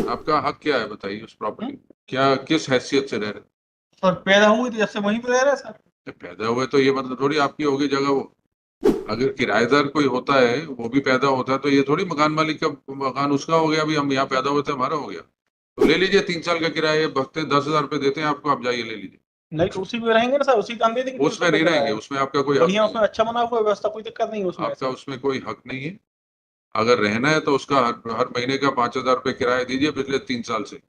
आपका हक क्या है बताइए उस प्रॉपर्टी, क्या किस हैसियत से रह रहे सर पैदा हुई थी जब से वहीं पे रह रहे हैं सर। हैं? पैदा हुए तो ये मतलब थोड़ी आपकी होगी जगह वो। अगर किराएदार कोई होता है वो भी पैदा होता है तो ये थोड़ी मकान मालिक का मकान उसका हो गया, अभी हम यहाँ पैदा हुए थे हमारा हो गया। तो ले लीजिए 3 साल का किराया, भगते 10,000 रुपये देते हैं आपको, आप जाइए ले लीजिए। नहीं तो उसी में रहेंगे ना सर, उसी का हम दे देंगे 300 उसमें रुपये नहीं रहेंगे, किराया। उसमें आपका कोई हक बढ़िया नहीं उसमें है। अच्छा बना हुआ व्यवस्था, कोई दिक्कत नहीं है उसमें आपका ऐसे। उसमें कोई हक नहीं है। अगर रहना है तो उसका हर महीने का 5,000 रुपये किराया दीजिए पिछले 3 साल से।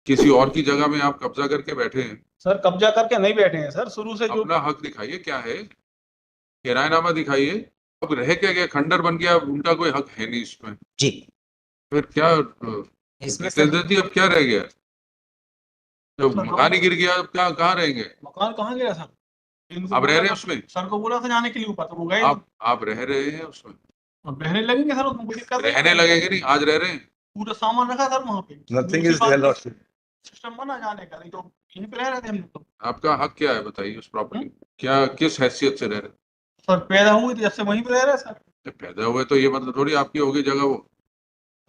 किसी और की जगह में आप कब्जा करके बैठे हैं। सर कब्जा करके नहीं बैठे हैं सर, शुरू से जो अपना हक दिखाइए क्या है, किरायनामा दिखाइए। अब रह क्या गया, खंडर बन गया, उनका कोई हक है नहीं इसमें। जी। फिर क्या इसमें सर बेइज्जती अब क्या रह गया? जब सर मकान ही गिर गया अब क्या, कहाँ रहेंगे? मकान कहाँ गया सर? इनको आप रह बोला रहे हैं था, उसमें? सर को बोला था जाने के लिए ऊपर तो वो गए नहीं। आप रह रहे हैं उसमें? और बहने लगेंगे सर, उसमें कोई दिक्कत नहीं रहने है। लगेंगे नहीं, आज रह रहे हैं। पूरा सामान रखा सर वहाँ पे। Nothing is there, Lordship. System बना जाने का, नहीं तो यहीं पे रह रहे थे हम लोग तो। आपका हक क्या है बताइए उस प्रॉपर्टी, क्या किस हैसियत से रह रहे सर पैदा हुई थी जब से वहीं पे रह रहे हैं सर। हैं? पैदा हुए तो ये मतलब थोड़ी आपकी होगी जगह वो।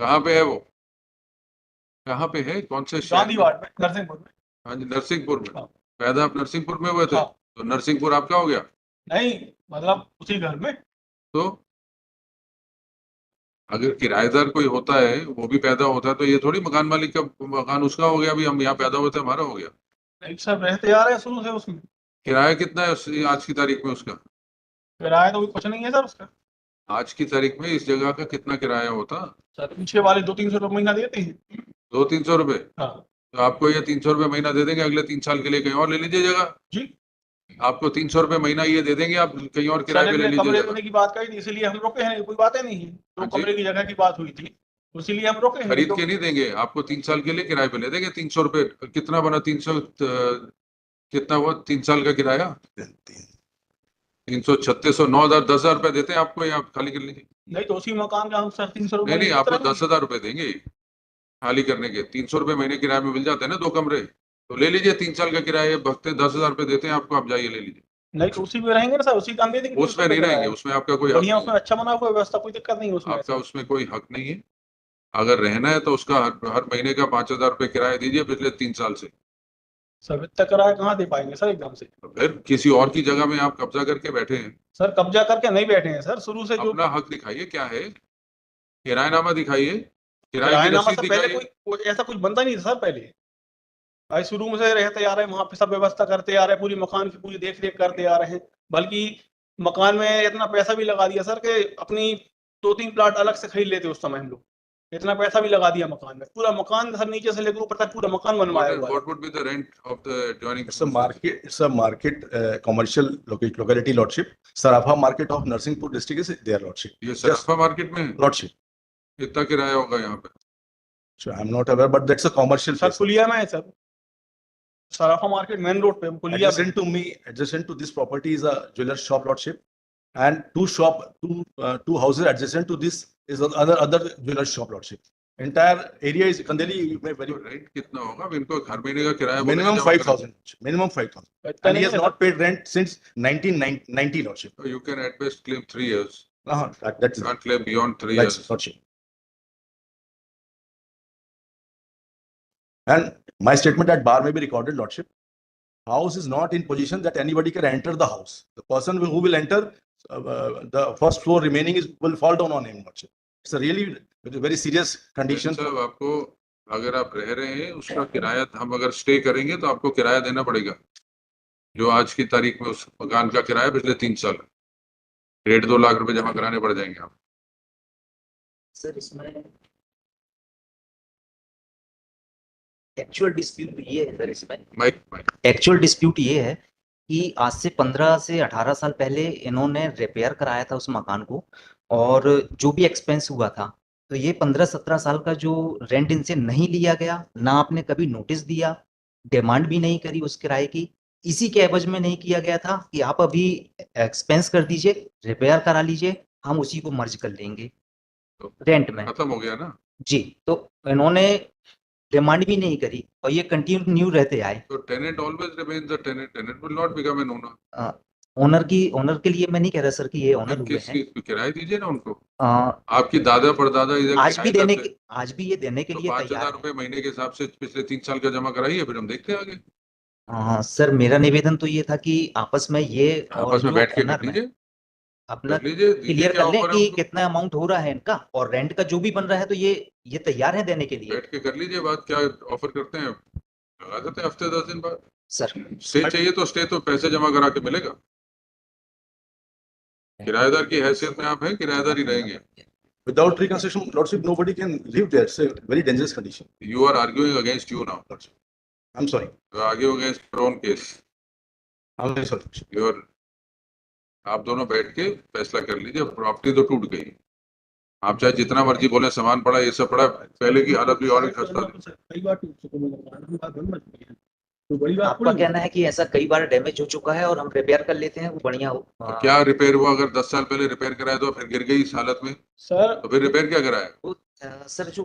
कहाँ पे है वो, कहाँ पे है, कौन से शहर गांधी में? वार्ड में, नरसिंहपुर में। हाँ जी, नरसिंहपुर में। हाँ। पैदा आप नरसिंहपुर में हुए थे? हाँ। तो नरसिंहपुर आपका हो गया? नहीं मतलब उसी घर में। तो अगर किराएदार कोई होता है वो भी पैदा होता है तो ये थोड़ी मकान मालिक का मकान उसका हो गया, अभी हम यहाँ पैदा हुए थे हमारा हो गया। नहीं सर रहते आ रहे हैं शुरू से उसमें। किराया कितना है आज की तारीख में उसका? किराया तो कुछ नहीं है सर उसका। आज की तारीख में इस जगह का कितना किराया होता? सर पीछे वाले 200-300 रुपये महीना देते हैं। 200-300 रुपए? हाँ तो आपको ये 300 रुपये महीना दे देंगे, अगले 3 साल के लिए कहीं और ले लीजिए जगह। जी। आपको 300 रुपये महीना ये दे देंगे, आप कहीं और किराए सर पे ले ने लीजिए कमरे जगह। लेने की बात कही थी, इसीलिए हम रुके हैं, कोई बातें नहीं है। हाँ तो जी। कमरे की जगह की बात हुई थी, इसीलिए हम रुके हैं। खरीद तो के नहीं देंगे आपको, 3 साल के लिए किराए पे ले देंगे 300 रुपये। कितना बना 300, कितना हुआ 3 साल का किराया? 300, 3600, 9,000, 10,000 रुपये देते हैं आपको, या आप खाली कर लीजिए। नहीं तो उसी मकान का हम सर 300 नहीं नहीं, रुपये आपको 10,000 रुपये देंगे खाली करने के। 300 रुपये महीने किराए में मिल जाते हैं ना 2 कमरे। तो ले लीजिए 3 साल का किराया, भगते 10,000 रुपये देते हैं आपको, आप जाइए ले लीजिए। नहीं तो उसी में रहेंगे ना सर, उसी का हम दे देंगे 300 उसमें नहीं रुपये रहेंगे, किराया। उसमें आपका कोई हक बढ़िया नहीं उसमें है। अच्छा बना हुआ व्यवस्था, कोई दिक्कत नहीं है उसमें आपका ऐसे। उसमें कोई हक नहीं है। अगर रहना है तो उसका हर महीने का 5,000 रुपये किराया दीजिए पिछले 3 साल से। सर इतना किराया कहाँ दे पाएंगे सर एकदम से? तो फिर किसी और की जगह में आप कब्जा करके बैठे हैं। सर कब्जा करके नहीं बैठे हैं सर, शुरू से जो अपना हक दिखाइए क्या है, किरायनामा दिखाइए, किराए की किरायनामा रसीद से पहले दिखाइए। कोई ऐसा कुछ बनता नहीं था सर पहले। भाई शुरू में से रहते आ रहे हैं वहां पे, सब व्यवस्था करते आ रहे हैं, पूरी मकान की पूरी देख रेख करते आ रहे हैं। बल्कि मकान में इतना पैसा भी लगा दिया सर कि अपनी 2-3 प्लाट अलग से खरीद लेते उस समय हम लोग। इतना पैसा भी लगा दिया मकान में, पूरा मकान सर नीचे से लेकर ऊपर तक पूरा मकान बनवाया हुआ है। What would be the rent of the adjoining? It's a market, commercial locality, Lordship. Sarafa market of Narsinghpur district is there, Lordship. ये सराफा मार्केट में है? Lordship. कितना किराया होगा यहाँ पे? So I'm not aware, but that's a commercial sir place. पुलिया में है सर, सराफा मार्केट मेन रोड पे पुलिया में। Adjacent to this property is a jeweler shop, Lordship, and two houses adjacent to this is other jeweler shop, Lordship. Entire area is Kandeli very rent कितना होगा? अब इनको हर महीने का किराया minimum बोलेंगे जमा करें। 5,000. Minimum 5,000. इतना And he नहीं has है not paid rent since 1990, Lordship. So you can at best claim 3 years. That's Can't claim beyond 3 That's years. Lordship. And my statement at bar may be recorded, Lordship. House is not in position that anybody can enter the house. The person who will enter, the first floor remaining will fall down on him, Lordship. It's a really very serious condition. साहब आपको, अगर आप रह रहे हैं उसका किराया, हम अगर स्टे करेंगे तो आपको किराया देना पड़ेगा, जो आज की तारीख में उस मकान का किराया पिछले 3 साल 1.5-2 लाख रुपए जमा कराने पड़ जाएंगे आप। सर इसमें एक्चुअल डिस्प्यूट ये है सर, इसमें एक्चुअल डिस्प्यूट ये है कि आज से 15 से 18 साल पहले इन्होंने रिपेयर कराया था उस मकान को, और जो भी एक्सपेंस हुआ था, तो ये 15-17 साल का जो रेंट इनसे नहीं लिया गया, ना आपने कभी नोटिस दिया, डिमांड भी नहीं करी उस किराए की, इसी के एवज में नहीं किया गया था कि आप अभी एक्सपेंस कर दीजिए, रिपेयर करा लीजिए, हम उसी को मर्ज कर लेंगे रेंट में। खत्म हो गया ना जी, तो इन्होंने डिमांड भी नहीं करी और ये कंटिन्यू रहते आए। तो tenant always remains the tenant, tenant will not become an owner. Owner के लिए मैं नहीं कह रहा सर कि ये ओनर हुए हैं। किसकी किराए दीजिए ना उनको। अ, आपकी दादा परदादा इधर आज भी किराएदार थे, आज भी ये देने के तो लिए 5,000 तैयार है। रुपए महीने के हिसाब से पिछले 3 साल का जमा कराइए, फिर हम देखते हैं आगे। सर मेरा निवेदन तो ये था कि आपस में ये और आपस में जो बैठ के ओनर कर में लीजिए, अपना कर लीजिए, दीजिए क्लियर क्या कर लें ऑफर है कि उनको। कितना अमाउंट हो रहा है इनका, और रेंट का जो भी बन रहा है तो ये तैयार है देने के लिए। बैठ के कर लीजिए बात, क्या ऑफर करते हैं, लगा देते हैं हफ्ते 10 दिन बाद। सर स्टे चाहिए तो स्टे तो पैसे जमा करा के मिलेगा। किराएदार की हैसियत में आप हैं, किराएदार ही रहेंगे। Without reconstruction, Lordship, nobody can live there. It's a very dangerous condition. You are arguing against you now. Lordship. I'm sorry. You are arguing against your own case. I'm very sorry. Lordship. You are, आप दोनों बैठ के फैसला कर लीजिए, property तो टूट गई। आप चाहे जितना मर्जी बोले सामान पड़ा, ये सब पड़ा, पहले की हालत भी और खस्ता थी। कई बार टूट चुके हैं मकान, की बात बन चुकी है, तो बड़ी बात आपका थोड़ी कहना है कि ऐसा कई बार डैमेज हो चुका है और हम रिपेयर कर लेते हैं, वो बढ़िया हो। तो क्या रिपेयर हुआ? अगर 10 साल पहले रिपेयर कराया तो फिर गिर गई इस हालत में, सर। तो फिर रिपेयर क्या कराया? सर जो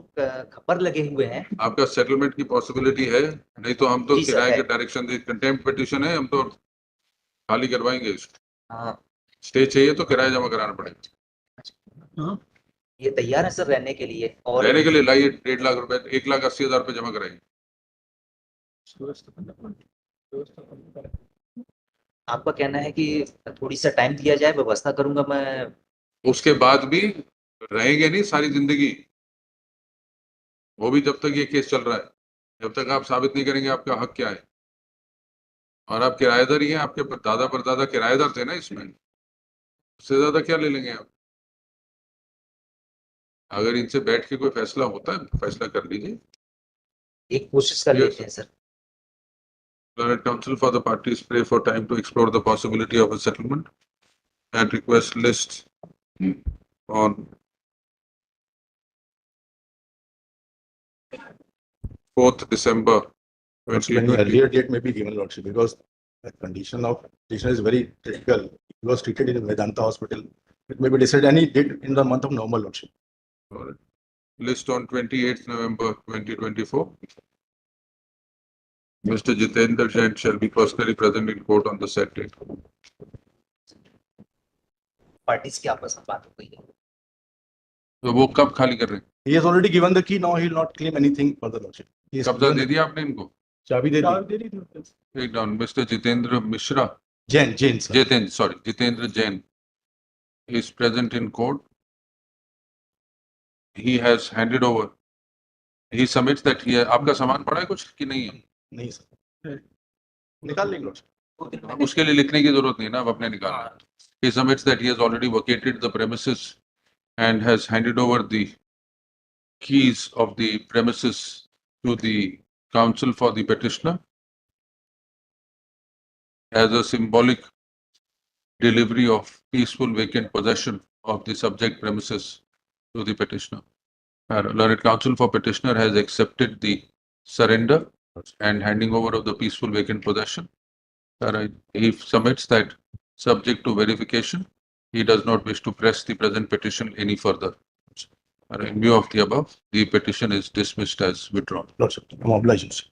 खपर लगे हुए हैं, आपका सेटलमेंट की पॉसिबिलिटी है? नहीं तो हम तो जी सर, किराए है। के डायरेक्शन दे, कंटेम्प्ट पिटीशन है, हम तो खाली करवाएंगे इसको। हाँ, स्टे चाहिए तो किराया जमा कराना पड़ेगा। हाँ, ये तैयार है सर रहने के लिए। और रहने के लिए लाइए 1.5 लाख रुपए, 1,80,000 रुपए जमा कराइए। आपका कहना है कि थोड़ी सा टाइम दिया जाए, व्यवस्था करूंगा मैं। उसके बाद भी रहेंगे नहीं सारी जिंदगी, वो भी जब तक ये केस चल रहा है, जब तक आप साबित नहीं करेंगे आपका हक क्या है। और आप किराएदार ही हैं, आपके दादा परदादा किराएदार थे ना इसमें, उससे ज्यादा क्या ले लेंगे आप। अगर इनसे बैठ के कोई फैसला होता है, फैसला कर लीजिए। एक कोशिश कर Yes, लेते हैं sir. Learned counsel for the parties pray for time to explore the possibility of a settlement and request list on 4th December Lordship, an 2020. earlier date may be given, Lordship, because the condition of petitioner is very critical. He was treated in Vedanta Hospital. It may be decided any date in the month of November, Lordship. List on 28th November 2024. Mr. Jitendra Jain shall be personally present in court on the said date. Parties की आपस में बात हो गई है। तो वो कब खाली कर रहे हैं? He has already given the key. Now he will not claim anything further, Lordship. He has कब्जा given दे the- दिया आपने इनको? चाबी दे दी। चाबी दे दी थी। Take down. Mr. Jitendra Mishra, Jain, sir. Jitendra Jain is present in court. He has handed over. He submits that he आपका सामान पड़ा है कुछ कि नहीं है? नहीं सर। निकाल लेंगे, Lordship. अब उसके लिए लिखने की जरूरत नहीं ना, अब अपने निकालना। He submits that he has already vacated the premises and has handed over the keys of the premises to the counsel for the petitioner as a symbolic delivery of peaceful vacant possession of the subject premises to the petitioner. Learned counsel for petitioner has accepted the surrender and handing over of the peaceful vacant possession. He submits that subject to verification, he does not wish to press the present petition any further. In view of the above, the petition is dismissed as withdrawn. Lordship, I'm obliged.